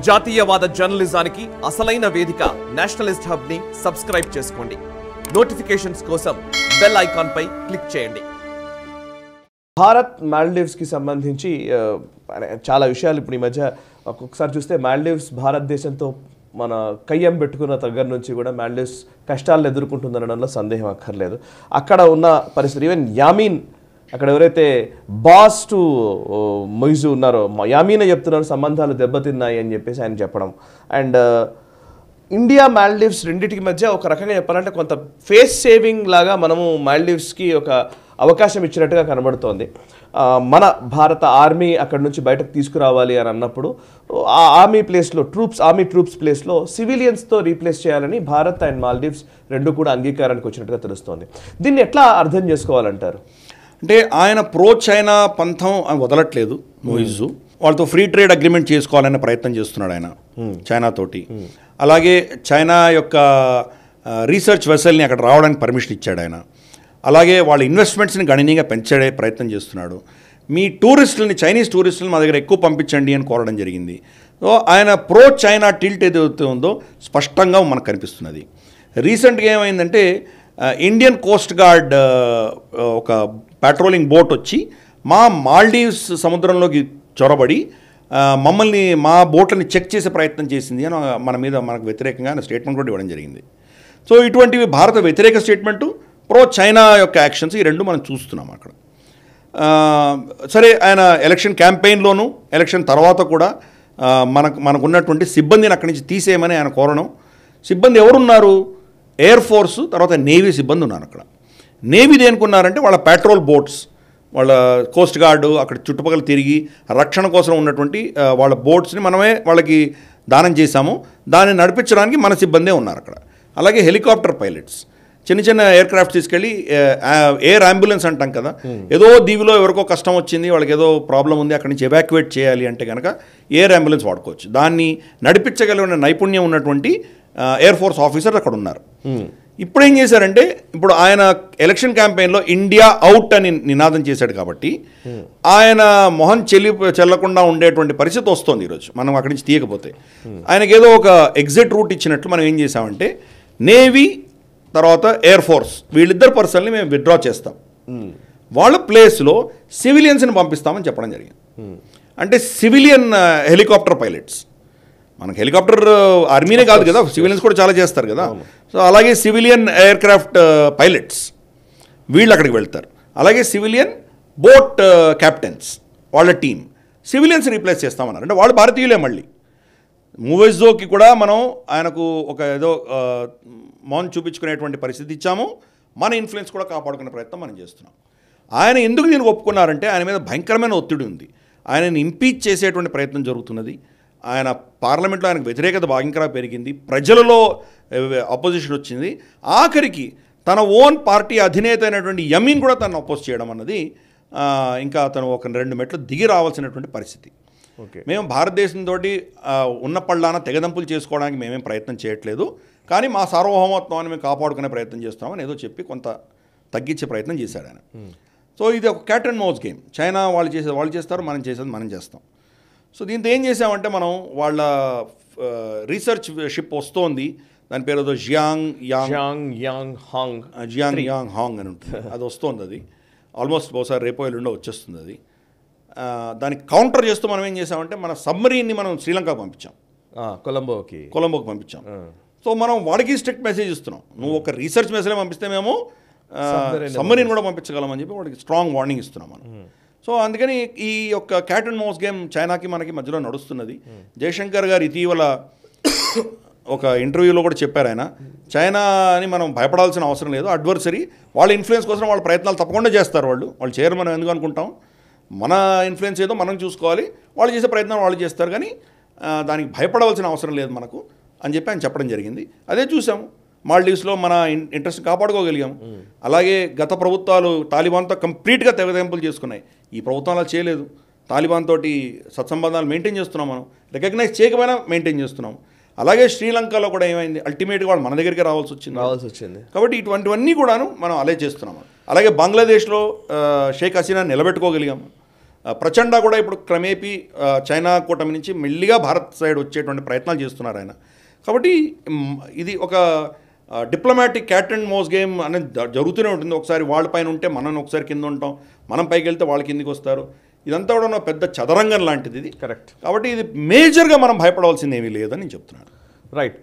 జాతీయవాద జర్నలిజానికి అసలైన వేదిక నేషనలిస్ట్ హబ్ ని సబ్స్క్రైబ్ చేసుకోండి. నోటిఫికేషన్స్ కోసం బెల్ ఐకాన్ పై క్లిక్ చేయండి. భారత్ మాల్దీవ్స్ కి సంబంధించి చాలా విషయాలు ఇప్పుడు ఈ మధ్య ఒక్కొక్కసారి చూస్తే మాల్దీవ్స్ భారతదేశంతో మన కయ్యం పెట్టుకున్న దగ్గర నుంచి కూడా మాల్దీవ్స్ కష్టాలను ఎదుర్కొంటుందనడంలో సందేహం అక్కర్లేదు. అక్కడ ఉన్న పరిస్థితి ఈవెన్ యామీన్ అక్కడ ఎవరైతే బాస్ టు మొయిజు ఉన్నారో యామీనే చెప్తున్నారు సంబంధాలు దెబ్బతిన్నాయి అని చెప్పేసి ఆయన చెప్పడం. అండ్ ఇండియా మాల్దీవ్స్ రెండింటికి మధ్య ఒక రకంగా చెప్పాలంటే కొంత ఫేస్ సేవింగ్ లాగా మనము మాల్దీవ్స్కి ఒక అవకాశం ఇచ్చినట్టుగా కనబడుతోంది. మన భారత ఆర్మీ అక్కడ నుంచి బయటకు తీసుకురావాలి అని అన్నప్పుడు ఆ ఆర్మీ ట్రూప్స్ ప్లేస్లో సివిలియన్స్తో రీప్లేస్ చేయాలని భారత్ అండ్ మాల్దీవ్స్ రెండు కూడా అంగీకారానికి వచ్చినట్టుగా తెలుస్తోంది. దీన్ని ఎట్లా అర్థం చేసుకోవాలంటారు? అంటే ఆయన ప్రో చైనా పంథం వదలట్లేదు మొయిజు. వాళ్ళతో ఫ్రీ ట్రేడ్ అగ్రిమెంట్ చేసుకోవాలనే ప్రయత్నం చేస్తున్నాడు ఆయన చైనాతోటి. అలాగే చైనా యొక్క రీసెర్చ్ వెసల్ని అక్కడ రావడానికి పర్మిషన్ ఇచ్చాడు ఆయన. అలాగే వాళ్ళ ఇన్వెస్ట్మెంట్స్ని గణనీయంగా పెంచే ప్రయత్నం చేస్తున్నాడు. మీ టూరిస్టులని చైనీస్ టూరిస్టులను మా దగ్గర ఎక్కువ పంపించండి అని కోరడం జరిగింది. సో ఆయన ప్రో చైనా టిల్ట్ ఏదైతే ఉందో స్పష్టంగా మనకు కనిపిస్తున్నది. రీసెంట్గా ఏమైందంటే ఇండియన్ కోస్ట్ గార్డ్ ఒక పెట్రోలింగ్ బోట్ వచ్చి మా మాల్దీవ్స్ సముద్రంలోకి చొరబడి మా బోట్లని చెక్ చేసే ప్రయత్నం చేసింది అని మనకు వ్యతిరేకంగా స్టేట్మెంట్ కూడా ఇవ్వడం జరిగింది. సో ఇటువంటివి భారత వ్యతిరేక స్టేట్మెంటు, ప్రో చైనా యొక్క యాక్షన్స్ ఈ రెండు మనం చూస్తున్నాం అక్కడ. సరే, ఆయన ఎలక్షన్ క్యాంపెయిన్లోనూ ఎలక్షన్ తర్వాత కూడా మనకున్నటువంటి సిబ్బందిని అక్కడి నుంచి తీసేయమని ఆయన కోరడం. సిబ్బంది ఎవరున్నారు? ఎయిర్ ఫోర్సు, తర్వాత నేవీ సిబ్బంది ఉన్నారు అక్కడ. నేవీ దేనుకున్నారంటే వాళ్ళ పెట్రోల్ బోట్స్, వాళ్ళ కోస్ట్ గార్డు అక్కడ చుట్టుపక్కల తిరిగి రక్షణ కోసం ఉన్నటువంటి వాళ్ళ బోట్స్ని మనమే వాళ్ళకి దానం చేశాము. దాన్ని నడిపించడానికి మన సిబ్బందే ఉన్నారు అక్కడ. అలాగే హెలికాప్టర్ పైలట్స్, చిన్న ఎయిర్ క్రాఫ్ట్ తీసుకెళ్ళి ఎయిర్ అంబులెన్స్ అంటాం కదా, ఏదో దీవిలో ఎవరికో కష్టం వచ్చింది, వాళ్ళకి ఏదో ప్రాబ్లం ఉంది, అక్కడి నుంచి ఎవాక్యువేట్ చేయాలి అంటే కనుక ఎయిర్ అంబులెన్స్ వాడుకోవచ్చు. దాన్ని నడిపించగలిగిన నైపుణ్యం ఉన్నటువంటి ఎయిర్ ఫోర్స్ ఆఫీసర్ అక్కడ ఉన్నారు. ఇప్పుడు ఏం చేశారంటే, ఇప్పుడు ఆయన ఎలక్షన్ క్యాంపెయిన్లో ఇండియా అవుట్ అని నినాదం చేశాడు కాబట్టి ఆయన మొహం చెల్లకుండా ఉండేటువంటి పరిస్థితి వస్తుంది ఈరోజు మనం అక్కడి నుంచి తీయకపోతే. ఆయనకి ఏదో ఒక ఎగ్జిట్ రూట్ ఇచ్చినట్లు మనం ఏం చేసామంటే, నేవీ తర్వాత ఎయిర్ ఫోర్స్ వీళ్ళిద్దరు పర్సన్ని మేము విత్డ్రా చేస్తాం, వాళ్ళ ప్లేస్లో సివిలియన్స్ని పంపిస్తామని చెప్పడం జరిగింది. అంటే సివిలియన్ హెలికాప్టర్ పైలట్స్, మనకు హెలికాప్టర్ ఆర్మీనే కాదు కదా, సివిలియన్స్ కూడా చాలా చేస్తారు కదా. సో అలాగే సివిలియన్ ఎయిర్ క్రాఫ్ట్ పైలట్స్ వీళ్ళు అక్కడికి వెళ్తారు. అలాగే సివిలియన్ బోట్ క్యాప్టెన్స్ వాళ్ళ టీం సివిలియన్స్ రీప్లేస్ చేస్తామన్నారు. అంటే వాళ్ళు భారతీయులే. మళ్ళీ మొయిజుకి కూడా మనం ఆయనకు ఒక ఏదో మౌన్ చూపించుకునేటువంటి పరిస్థితి ఇచ్చాము, మన ఇన్ఫ్లుయెన్స్ కూడా కాపాడుకునే ప్రయత్నం మనం చేస్తున్నాం. ఆయన ఎందుకు దీనికి ఒప్పుకున్నారంటే ఆయన మీద భయంకరమైన ఒత్తిడి ఉంది. ఆయనని ఇంపీచ్ చేసేటువంటి ప్రయత్నం జరుగుతున్నది. ఆయన పార్లమెంట్లో ఆయనకు వ్యతిరేకత భయంకరంగా పెరిగింది, ప్రజలలో అపోజిషన్ వచ్చింది. ఆఖరికి తన ఓన్ పార్టీ అధినేత అయినటువంటి యమీన్ కూడా తను అపోజ్ చేయడం అన్నది ఇంకా అతను ఒక 2 మెట్లు దిగి రావాల్సినటువంటి పరిస్థితి. మేము భారతదేశంతో ఉన్న పళ్ళాన తెగదంపులు చేసుకోవడానికి మేమేం ప్రయత్నం చేయట్లేదు, కానీ మా సార్వభౌమత్వాన్ని మేము కాపాడుకునే ప్రయత్నం చేస్తామని ఏదో చెప్పి కొంత తగ్గించే ప్రయత్నం చేశాడు ఆయన. సో ఇది ఒక cat and mouse game. China వాళ్ళు చేస్తారు, మనం చేసేది మనం చేస్తాం. సో దీంతో ఏం చేసామంటే, మనం వాళ్ళ రీసెర్చ్ షిప్ వస్తోంది, దాని పేరు ఏదో జియాంగ్ యాంగ్ హాంగ్ అని ఉంటుంది, అది వస్తుంది. అది ఆల్మోస్ట్ బహుశా రేపో ఎల్లుండో వచ్చేస్తుంది. అది దానికి కౌంటర్ చేస్తూ మనం ఏం చేసామంటే, మన సబ్మరీన్ని మనం శ్రీలంకకు పంపించాం, కొలంబోకి పంపించాం. సో మనం వాడికి స్ట్రిక్ట్ మెసేజ్ ఇస్తున్నాం, నువ్వు ఒక రీసెర్చ్ మెసేజ్ పంపిస్తే మేము సబ్మరీన్ కూడా పంపించగలమని చెప్పి వాడికి స్ట్రాంగ్ వార్నింగ్ ఇస్తున్నాం మనం. సో అందుకని ఈ యొక్క క్యాట్ అండ్ మౌస్ గేమ్ చైనాకి మనకి మధ్యలో నడుస్తున్నది. జయశంకర్ గారు ఇటీవల ఒక ఇంటర్వ్యూలో కూడా చెప్పారు, ఆయన చైనాని మనం భయపడాల్సిన అవసరం లేదు, అడ్వర్సరీ, వాళ్ళ ఇన్ఫ్లుయెన్స్ కోసం వాళ్ళ ప్రయత్నాలు తప్పకుండా చేస్తారు, వాళ్ళు చేయరు మనం ఎందుకు అనుకుంటాం, మన ఇన్ఫ్లుయెన్స్ ఏదో మనం చూసుకోవాలి, వాళ్ళు చేసే ప్రయత్నం వాళ్ళు చేస్తారు, కానీ దానికి భయపడవలసిన అవసరం లేదు మనకు అని చెప్పి ఆయన చెప్పడం జరిగింది. అదే చూసాము, మాల్దీవ్స్లో మన ఇంట్రెస్ట్ కాపాడుకోగలిగాము. అలాగే గత ప్రభుత్వాలు తాలిబాన్తో కంప్లీట్గా తెగదెంపులు చేసుకున్నాయి, ఈ ప్రభుత్వం అలా చేయలేదు. తాలిబాన్ తోటి సత్సంబంధాలు మెయింటైన్ చేస్తున్నాం, మనం రికగ్నైజ్ చేయకపోయినా మెయింటైన్ చేస్తున్నాం. అలాగే శ్రీలంకలో కూడా ఏమైంది, అల్టిమేట్గా వాళ్ళు మన దగ్గరికి రావాల్సి వచ్చింది. కాబట్టి ఇటువంటివన్నీ కూడాను మనం అలే చేస్తున్నాము. అలాగే బంగ్లాదేశ్లో షేక్ హసీనా నిలబెట్టుకోగలిగాము. ప్రచండ కూడా ఇప్పుడు క్రమేపీ చైనా కూటమి నుంచి మెల్లిగా భారత్ సైడ్ వచ్చేటువంటి ప్రయత్నాలు చేస్తున్నారు ఆయన. కాబట్టి ఇది ఒక diplomatic cat and mouse game అనేది జరుగుతూనే ఉంటుంది. ఒకసారి వాళ్ళ పైన ఉంటే మనం ఒకసారి కింద ఉంటాం, మనం పైకి వెళ్తే వాళ్ళ కిందికి వస్తారు. ఇదంతా కూడా పెద్ద చదరంగం లాంటిది ఇది. కరెక్ట్. కాబట్టి ఇది మేజర్గా మనం భయపడవలసింది ఏమీ లేదని నేను చెప్తున్నాను. రైట్.